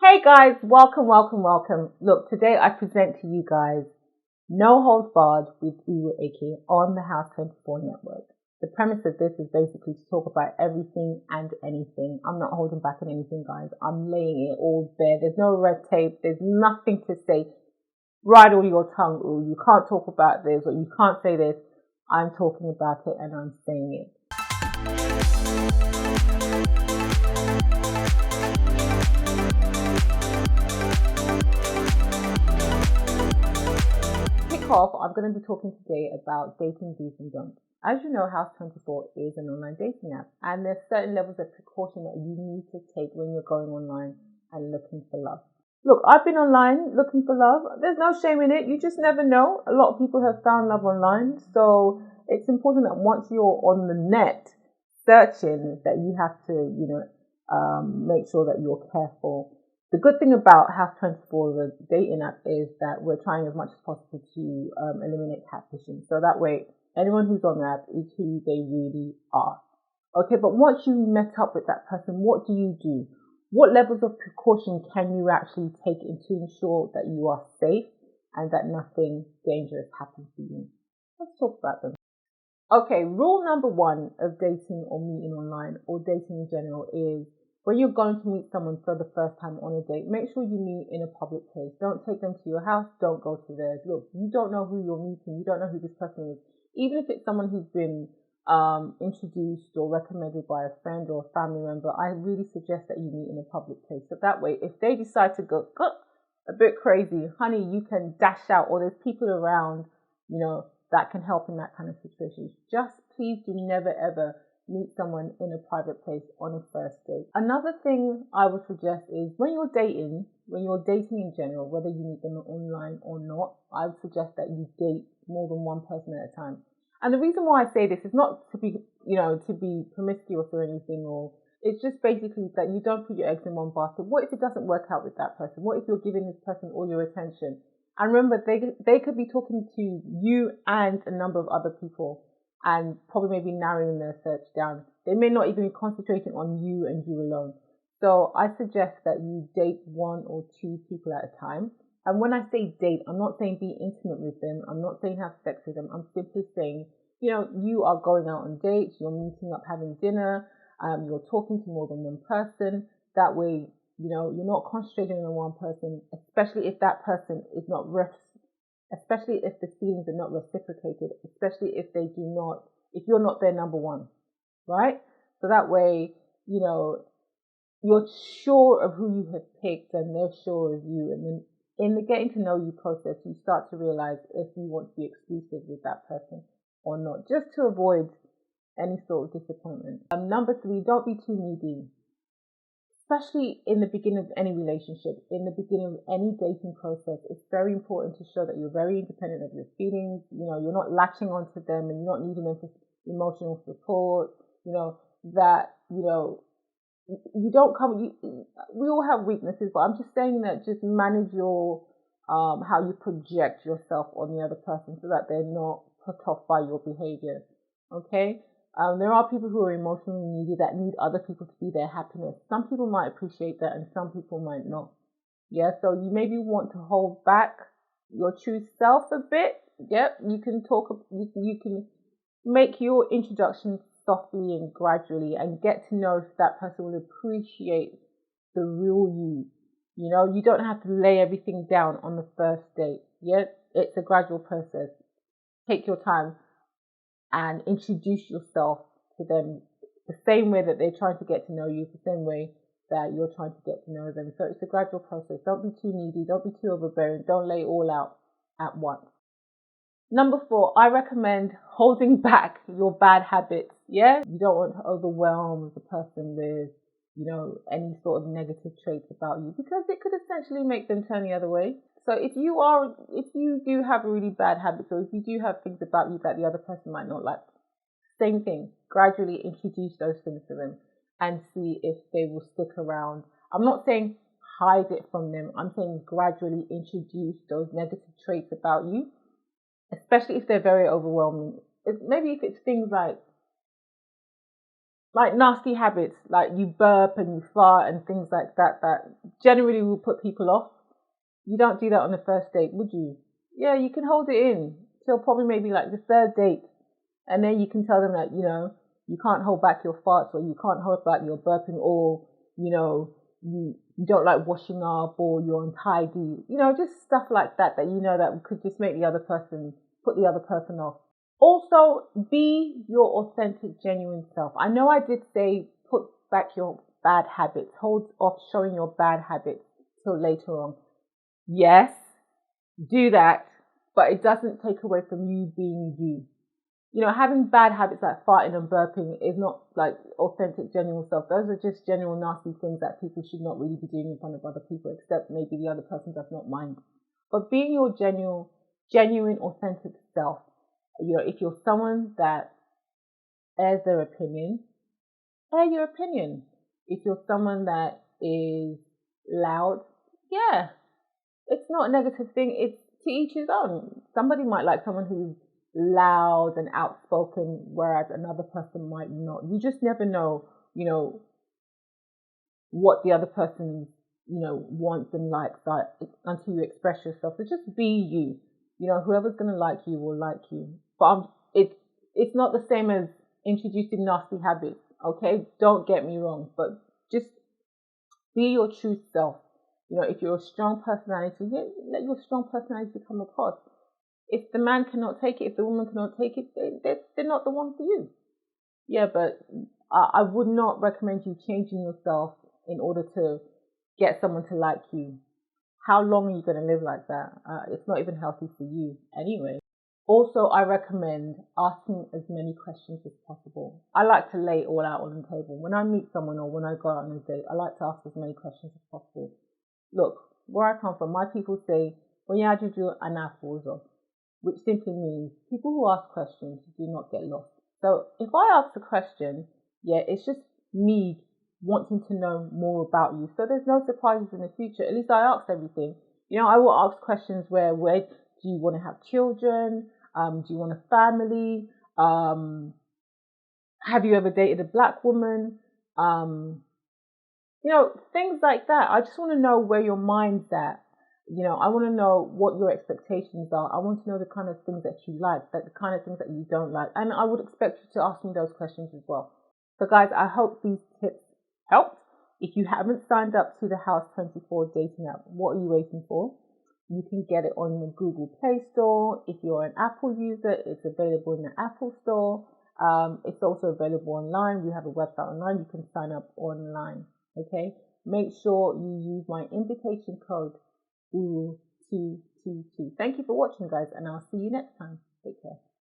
Hey guys, welcome. Look, today I present to you guys No Holds Barred with Uru Eke on the House 24 network. The premise of this is basically to talk about everything and anything. I'm not holding back on anything, guys. I'm laying it all bare. There's no red tape. There's nothing to say. Ride all your tongue, Uru. You can't talk about this or you can't say this. I'm talking about it and I'm saying it. Off, I'm going to be talking today about dating do's and don'ts. As you know, House 24 is an online dating app, and there's certain levels of precaution that you need to take when you're going online and looking for love. Look, I've been online looking for love. There's no shame in it. You just never know. A lot of people have found love online, so it's important that once you're on the net searching, that you have to, make sure that you're careful. The good thing about House 24, the dating app, is that we're trying as much as possible to eliminate catfishing. So that way, anyone who's on the app is who they really are. Okay, but once you met up with that person, what do? What levels of precaution can you actually take to ensure that you are safe and that nothing dangerous happens to you? Let's talk about them. Okay, rule number one of dating or meeting online or dating in general is when you're going to meet someone for the first time on a date, make sure you meet in a public place. Don't take them to your house. Don't go to theirs. Look, you don't know who you're meeting. You don't know who this person is. Even if it's someone who's been introduced or recommended by a friend or a family member, I really suggest that you meet in a public place. So that way, if they decide to go a bit crazy, honey, you can dash out, or there's people around, that can help in that kind of situation. Just please do never ever meet someone in a private place on a first date. Another thing I would suggest is when you're dating in general, whether you meet them online or not, I would suggest that you date more than one person at a time. And the reason why I say this is not to be, to be promiscuous or anything, or it's just basically that you don't put your eggs in one basket. What if it doesn't work out with that person? What if you're giving this person all your attention? And remember, they could be talking to you and a number of other people, and probably maybe narrowing their search down. They may not even be concentrating on you and you alone. So I suggest that you date one or two people at a time. And when I say date, I'm not saying be intimate with them. I'm not saying have sex with them. I'm simply saying, you are going out on dates, you're meeting up, having dinner, you're talking to more than one person. That way, you're not concentrating on one person, especially if that person is not especially if the feelings are not reciprocated, especially if you're not their number one, right? So that way, you're sure of who you have picked and they're sure of you. And then in the getting to know you process, you start to realize if you want to be exclusive with that person or not, just to avoid any sort of disappointment. Number three, don't be too needy. Especially in the beginning of any relationship, in the beginning of any dating process, it's very important to show that you're very independent of your feelings. You're not latching onto them and you're not needing them for emotional support. You don't come. We all have weaknesses, but I'm just saying that just manage your how you project yourself on the other person so that they're not put off by your behavior. Okay. There are people who are emotionally needy that need other people to be their happiness. Some people might appreciate that and some people might not. Yeah, so you maybe want to hold back your true self a bit. Yep, you can make your introduction softly and gradually and get to know if that person will appreciate the real you. You don't have to lay everything down on the first date. Yeah, it's a gradual process. Take your time and introduce yourself to them the same way that they're trying to get to know you, the same way that you're trying to get to know them. So it's a gradual process. Don't be too needy. Don't be too overbearing. Don't lay it all out at once. Number four, I recommend holding back your bad habits. Yeah, you don't want to overwhelm the person with, any sort of negative traits about you, because it could essentially make them turn the other way. So if you do have a really bad habit, or if you do have things about you that the other person might not like, same thing, gradually introduce those things to them and see if they will stick around. I'm not saying hide it from them. I'm saying gradually introduce those negative traits about you, especially if they're very overwhelming. Maybe if it's things like Like nasty habits, like you burp and you fart and things like that, that generally will put people off. You don't do that on the first date, would you? Yeah, you can hold it in till probably maybe like the third date. And then you can tell them that, you can't hold back your farts, or you can't hold back your burping, or, you don't like washing up, or you're untidy. Just stuff like that, that could just make put the other person off. Also, be your authentic, genuine self. I know I did say put back your bad habits, hold off showing your bad habits till later on. Yes, do that, but it doesn't take away from you being you. Having bad habits like farting and burping is not like authentic, genuine self. Those are just general nasty things that people should not really be doing in front of other people, except maybe the other person does not mind. But being your genuine, authentic self. If you're someone that airs their opinion, air your opinion. If you're someone that is loud, yeah, it's not a negative thing. It's to each his own. Somebody might like someone who's loud and outspoken, whereas another person might not. You just never know, what the other person, wants and likes until you express yourself. So just be you. Whoever's going to like you will like you. But it's not the same as introducing nasty habits, okay? Don't get me wrong, but just be your true self. If you're a strong personality, let your strong personality come across. If the man cannot take it, if the woman cannot take it, they're not the one for you. Yeah, but I would not recommend you changing yourself in order to get someone to like you. How long are you going to live like that? It's not even healthy for you anyway. Also, I recommend asking as many questions as possible. I like to lay it all out on the table. When I meet someone or when I go out on a date, I like to ask as many questions as possible. Look, where I come from, my people say, "Onyajuju anafuzo," which simply means people who ask questions do not get lost. So if I ask a question, it's just me wanting to know more about you. So there's no surprises in the future. At least I asked everything. I will ask questions where do you want to have children? Do you want a family? Have you ever dated a black woman? Things like that. I just want to know where your mind's at. I want to know what your expectations are. I want to know the kind of things that you like, the kind of things that you don't like. And I would expect you to ask me those questions as well. So guys, I hope these tips helped. If you haven't signed up to the House 24 dating app, what are you waiting for? You can get it on the Google Play Store. If you're an Apple user, it's available in the Apple Store. It's also available online. We have a website online. You can sign up online. Okay. Make sure you use my invitation code Uru 222. Thank you for watching, guys, and I'll see you next time. Take care.